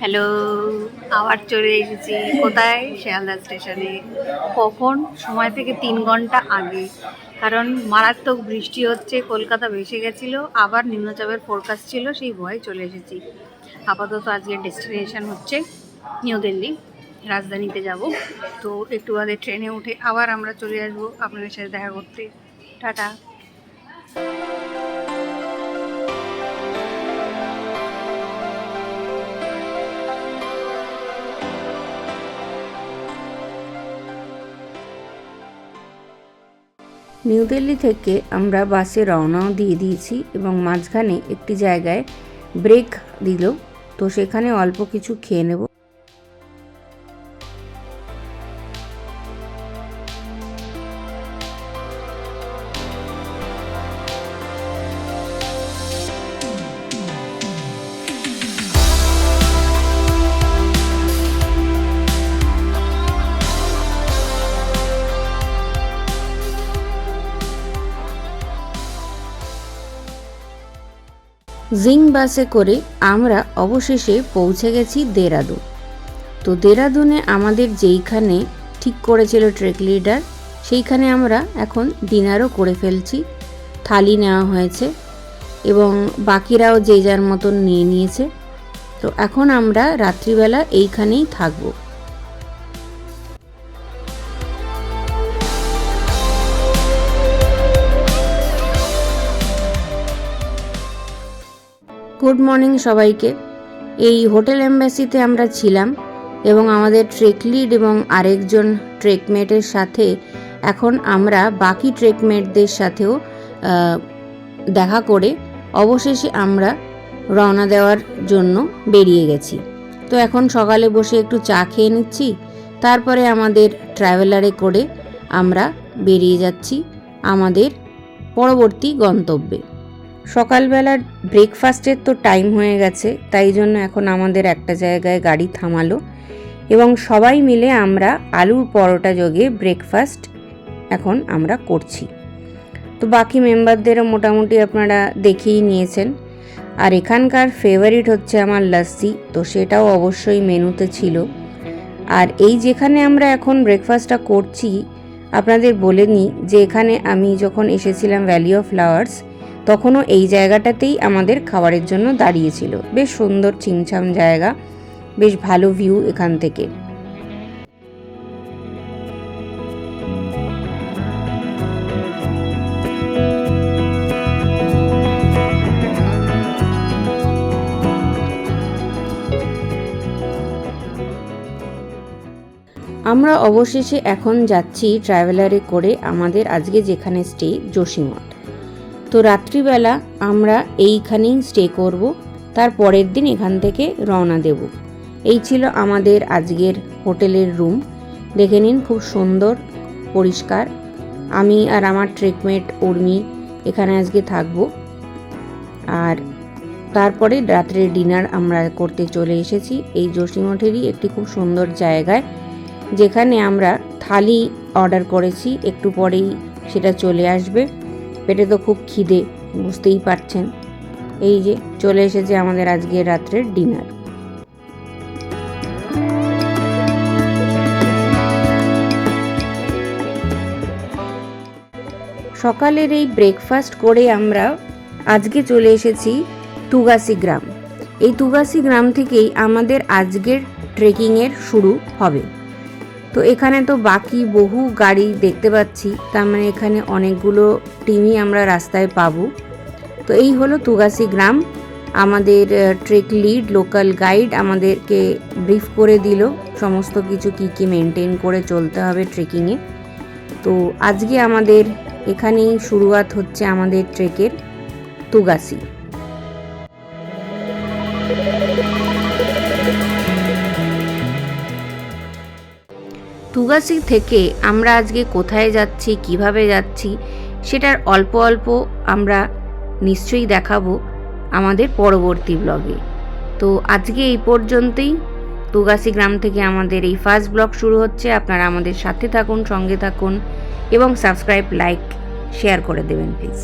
Hello, আবার চলে এসেছি কোথায়? শিয়ালদা স্টেশনে। কখন? সময় থেকে 3 ঘন্টা আগে, কারণ মারাত্মক বৃষ্টি হচ্ছে, কলকাতা ভেসে গেছিলো, আবার নিম্নচাপের ফোরকাস্ট ছিল, সেই ভয়ে চলে এসেছি। আপাতত আজকের ডেস্টিনেশন হচ্ছে নিউ দিল্লি, রাজধানীতে যাব। তো একটু বাদে ট্রেনে উঠে আবার আমরা চলে আসবো আপনাদের সাথে দেখা করতে। টাটা। নিউ দিল্লি থেকে আমরা বাসে রওনাও দিয়ে দিয়েছি এবং মাঝখানে একটি জায়গায় ব্রেক দিল, তো সেখানে অল্প কিছু খেয়ে নেব। জিং বাসে করে আমরা অবশেষে পৌঁছে গেছি দেরাদুন। তো দেরাদুনে আমাদের যেইখানে ঠিক করেছিল ট্রেক লিডার, সেইখানে আমরা এখন ডিনারও করে ফেলছি। থালি নেওয়া হয়েছে এবং বাকিরাও যে যার মতন নিয়ে নিয়েছে। তো এখন আমরা রাত্রিবেলা এইখানেই থাকবো। গুড মর্নিং সবাইকে। এই হোটেল এম্বাসিতে আমরা ছিলাম এবং আমাদের ট্রেক লিড এবং আরেকজন ট্রেকমেটের সাথে এখন আমরা বাকি ট্রেকমেটদের সাথেও দেখা করে অবশেষে আমরা রওনা দেওয়ার জন্য বেরিয়ে গেছি। তো এখন সকালে বসে একটু চা খেয়ে নিচ্ছি, তারপরে আমাদের ট্রাভেলারে করে আমরা বেরিয়ে যাচ্ছি আমাদের পরবর্তী গন্তব্যে। সকালবেলার ব্রেকফাস্টের তো টাইম হয়ে গেছে, তাই জন্য এখন আমাদের একটা জায়গায় গাড়ি থামালো এবং সবাই মিলে আমরা আলুর পরোটা যোগে ব্রেকফাস্ট এখন আমরা করছি। তো বাকি মেম্বারদেরও মোটামুটি আপনারা দেখেই নিয়েছেন। আর এখানকার ফেভারিট হচ্ছে আমার লাস্সি, তো সেটাও অবশ্যই মেনুতে ছিল। আর এই যেখানে আমরা এখন ব্রেকফাস্টটা করছি, আপনাদের বলে নিই যে এখানে আমি যখন এসেছিলাম ভ্যালি অফ ফ্লাওয়ার্স, তখনও এই জায়গাটাতেই আমাদের খাবারের জন্য দাঁড়িয়েছিল। বেশ সুন্দর ছিমছাম জায়গা, বেশ ভালো ভিউ এখান থেকে। আমরা অবশেষে এখন যাচ্ছি ট্রাভেলারে করে আমাদের আজকে যেখানে স্টে, যোশীমঠ। তো রাত্রিবেলা আমরা এইখানেই স্টে করব, তার পরের দিন এখান থেকে রওনা দেব। এই ছিল আমাদের আজকের হোটেলের রুম। দেখে নিন, খুব সুন্দর পরিষ্কার। আমি আর আমার ট্রেকমেট উর্মি এখানে আজকে থাকব। আর তারপরে রাত্রের ডিনার আমরা করতে চলে এসেছি এই যোশীমঠেরই একটি খুব সুন্দর জায়গায়, যেখানে আমরা থালি অর্ডার করেছি। একটু পরেই সেটা চলে আসবে। পেটে তো খুব খিদে, বুঝতেই পারছেন। এই যে চলে এসেছে আমাদের আজকের রাত্রের ডিনার। সকালের এই ব্রেকফাস্ট করে আমরা আজকে চলে এসেছি তুগাসি গ্রাম। এই তুগাসি গ্রাম থেকেই আমাদের আজকের ট্রেকিংয়ের শুরু হবে। তো এখানে তো বাকি বহু গাড়ি দেখতে পাচ্ছি, তার মানে এখানে অনেকগুলো টিমই আমরা রাস্তায় পাবো। তো এই হলো তুগাসি গ্রাম। আমাদের ট্রেক লিড লোকাল গাইড আমাদেরকে ব্রিফ করে দিল সমস্ত কিছু কি কি মেনটেন করে চলতে হবে ট্রেকিংয়ে। তো আজকে আমাদের এখানেই শুরুয়াত হচ্ছে আমাদের ট্রেকের, তুগাসি। তুগাসি থেকে আমরা আজকে কোথায় যাচ্ছি, কিভাবে যাচ্ছি, সেটার অল্প অল্প আমরা নিশ্চয়ই দেখাবো আমাদের পরবর্তী ব্লগে। তো আজকে এই পর্যন্তই। তুগাসি গ্রাম থেকে আমাদের এই ফার্স্ট ব্লগ শুরু হচ্ছে। আপনারা আমাদের সাথে থাকুন, সঙ্গে থাকুন এবং সাবস্ক্রাইব, লাইক, শেয়ার করে দেবেন প্লিজ।